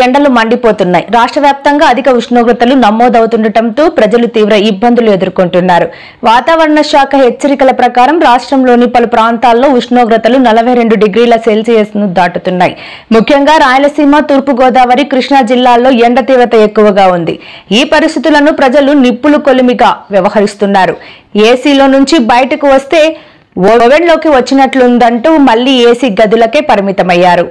ఎండలు మండిపోతున్నాయి. రాష్ట్ర వ్యాప్తంగా అధిక ఉష్ణోగ్రతలు నమోదవుతుండటంతో ప్రజలు తీవ్ర ఇబ్బందులు ఎదుర్కొంటున్నారు. వాతావరణ శాఖ హెచ్చరికల ప్రకారం రాష్ట్రంలోని పలు ప్రాంతాల్లో ఉష్ణోగ్రతలు 42 డిగ్రీల సెల్సియస్ ను దాటుతున్నాయి. ముఖ్యంగా రాయలసీమ, తూర్పు గోదావరి, కృష్ణా జిల్లాల్లో ఎండ తీవ్రత ఎక్కువగా ఉంది. ఈ పరిస్థితులను ప్రజలు నిప్పులు కొలిమిగా వ్యవహరిస్తున్నారు. ఏసీలో నుంచి బయటకు వస్తే ఓవెన్లోకి వచ్చినట్లుందంటూ మళ్లీ ఏసీ గదులకే పరిమితమయ్యారు.